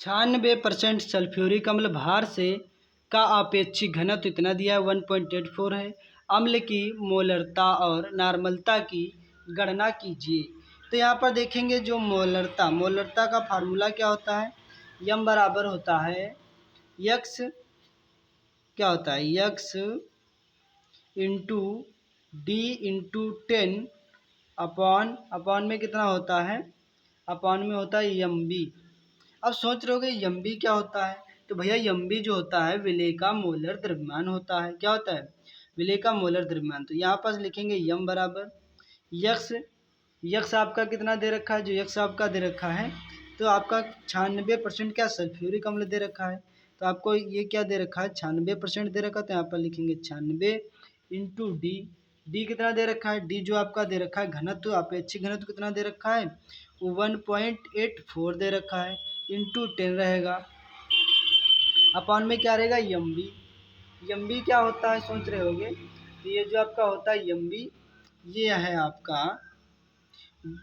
96% sulphuric अम्ल भार से का आपेक्षिक घनत्व इतना दिया है 1.84 है। अम्ल की मोलरता और नार्मलता की गणना कीजिए। तो यहाँ पर देखेंगे जो मोलरता का फार्मूला क्या होता है, यम बराबर होता है यक्स, क्या होता है x into D into 10 upon में कितना होता है, अपॉन में होता है यम बी। अब सोच रहे होगे यम बी क्या होता है, तो भैया यम बी जो होता है विलेय का मोलर द्रव्यमान होता है। क्या होता है, विलेय का मोलर द्रव्यमान। तो यहाँ पर लिखेंगे यम बराबर यक्स आपका कितना दे रखा है, जो यक्स आपका दे रखा है तो आपका 96% क्या सल्फ्यूरिक अम्ल दे रखा है। तो आपको ये क्या दे रखा है 96% दे रखा है, तो यहाँ पर लिखेंगे 96 इंटू डी कितना दे रखा है, डी जो आपका दे रखा है घनत्व, अपेक्षिक घनत्व कितना दे रखा है वो 1.84 दे रखा है, इंटू 10 रहेगा, अपॉन में क्या रहेगा यम बी क्या होता है सोच रहे होगे, तो ये जो आपका होता है यम बी ये है आपका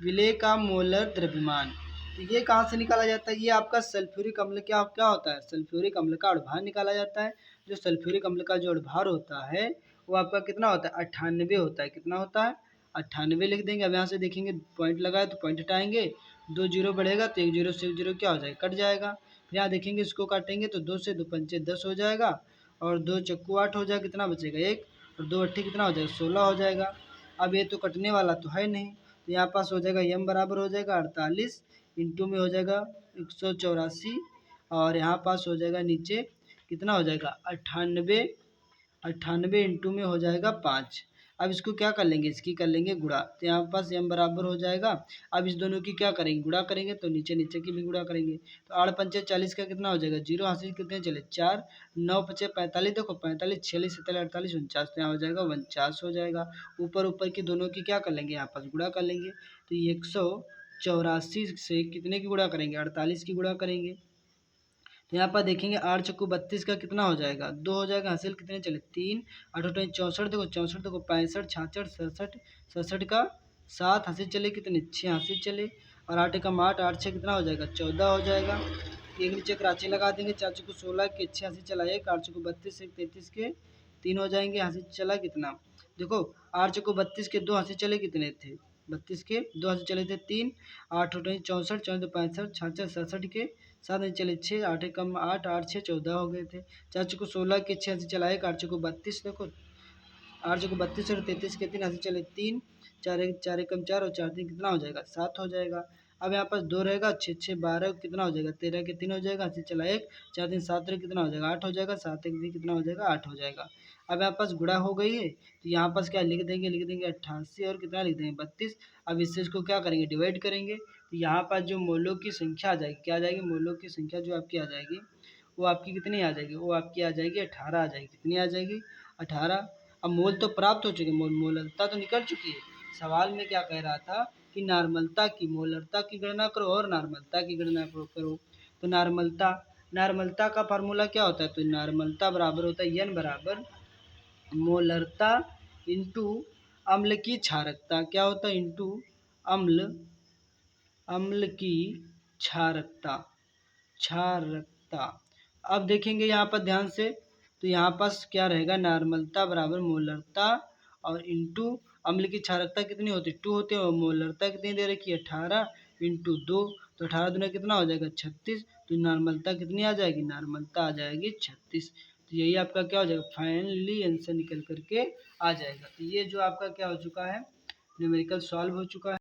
विलेय का मोलर द्रव्यमान। तो ये कहाँ से निकाला जाता है, ये आपका सल्फ्यूरिक अम्ल क्या क्या होता है, सल्फ्यूरिक अम्ल का अणुभार निकाला जाता है। जो सल्फ्यूरिक अम्ल का जो अणुभार होता है वो आपका कितना होता है 98 होता है। कितना होता है 98 लिख देंगे। अब यहाँ से देखेंगे पॉइंट लगा है तो पॉइंट हटाएंगे, 2 जीरो बढ़ेगा तो 1 जीरो से 1 जीरो क्या हो जाएगा कट जाएगा। फिर यहाँ देखेंगे इसको काटेंगे तो 2 से 2 पंचे 10 हो जाएगा, और 2 चक्कू 8 हो जाएगा, कितना बचेगा 1, और 2 अट्ठी कितना हो जाएगा 16 हो जाएगा। अब ये तो कटने वाला तो है नहीं, तो यहाँ पास हो जाएगा यम बराबर हो जाएगा 48 इंटू में हो जाएगा 184, और यहाँ पास हो जाएगा नीचे कितना हो जाएगा 98 इंटू में हो जाएगा 5। अब इसको क्या कर लेंगे, इसकी कर लेंगे गुणा, तो यहाँ पास यम बराबर हो जाएगा। अब इस दोनों की क्या करेंगे गुणा करेंगे, तो नीचे की भी गुणा करेंगे, तो 8 पंचे 40 का कितना हो जाएगा जीरो, हासिल कितने चले 4, 9 पचे 45, देखो 45 46 47 48 49, तो यहाँ हो जाएगा 49 हो जाएगा। ऊपर की दोनों की क्या कर लेंगे यहाँ पास गुणा कर लेंगे, तो 184 से कितने की गुणा करेंगे 48 की गुणा करेंगे। तो यहाँ पर देखेंगे 8 चक्कू 32 का कितना हो जाएगा 2 हो जाएगा, हासिल कितने चले 3, 8 8 64, देखो 64 देखो 65 66 67 67 का 7 हासिल चले कितने 6 हासिल चले, और 8 का 8 8 6 कितना हो जाएगा 14 हो जाएगा। एक नीचे कराची लगा देंगे, 4 चक्कू 16 के 6 हासिल चला 1, 8 चक्कू 32 1 33 के 3 हो जाएंगे, हासिल चला कितना, देखो 8 चक्कू 32 के 2 हासिल चले कितने थे 32 के 2 हासिल चले थे 3, 8 64 64 65 66 67 के 7 चले 6, 8 कम 8 8 6 14 हो गए थे। 4 चक्कू 16 के 6 से चलाए, 8 चक्कू 32 देखो 8 चक्कू 32 और 33 के 3 हासिल चले 3, 4 कम 4 और 4 3 कितना हो जाएगा 7 हो जाएगा। अब यहाँ पास 2 रहेगा 6 6 12 कितना हो जाएगा 13 के 3 हो जाएगा, हासिल चला 1, 4 3 7 कितना हो जाएगा 8 हो जाएगा, 7 1 भी कितना हो जाएगा 8 हो जाएगा। अब यहाँ पास गुणा हो गई है, तो यहाँ पास क्या लिख देंगे 88 और कितना लिख देंगे 32। अब इससे इसको क्या करेंगे डिवाइड करेंगे, तो यहाँ पर जो मोलों की संख्या आ जाएगी क्या आ जाएगी, मोलों की संख्या जो आपकी आ जाएगी वो आपकी कितनी आ जाएगी, वो आपकी आ जाएगी 18 आ जाएगी। कितनी आ जाएगी 18। अब मोल तो प्राप्त हो चुके, मोलरता तो निकल चुकी है। सवाल में क्या कह रहा था कि नार्मलता की मोलरता की गणना करो और नार्मलता की गणना करो। तो नार्मलता का फार्मूला क्या होता है, तो नार्मलता बराबर होता है एन बराबर मोलरता इंटू अम्ल की क्षारकता, क्या होता है इंटू अम्ल की क्षारकता। अब देखेंगे यहाँ पर ध्यान से, तो यहाँ पास क्या रहेगा नार्मलता बराबर मोलरता और इंटू अम्ल की क्षारकता कितनी होती है 2 होती है, और मोलरता कितनी दे रखी है 18 इंटू 2, तो 18 दूना कितना हो जाएगा 36, तो नार्मलता कितनी आ जाएगी, नार्मलता आ जाएगी 36। तो यही आपका क्या हो जाएगा फाइनली आंसर निकल करके आ जाएगा। तो ये जो आपका क्या हो चुका है न्यूमेरिकल सॉल्व हो चुका है।